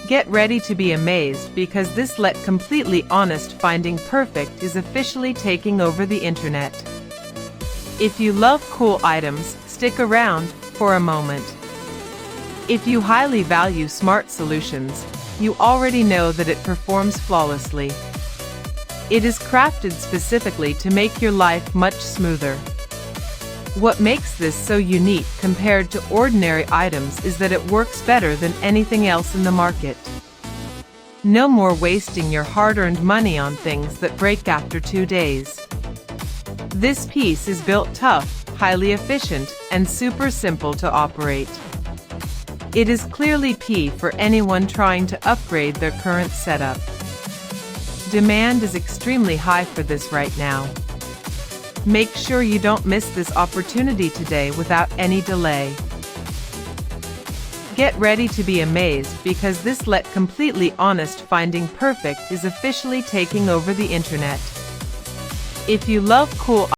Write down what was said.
Get ready to be amazed because this let completely honest finding perfect is officially taking over the internet. If you love cool items, stick around for a moment. If you highly value smart solutions, you already know that it performs flawlessly. It is crafted specifically to make your life much smoother. What makes this so unique compared to ordinary items is that it works better than anything else in the market. No more wasting your hard-earned money on things that break after 2 days. This piece is built tough, highly efficient, and super simple to operate. It is clearly P for anyone trying to upgrade their current setup. Demand is extremely high for this right now. Make sure you don't miss this opportunity today without any delay. Get ready to be amazed because this let completely honest finding perfect is officially taking over the internet. If you love cool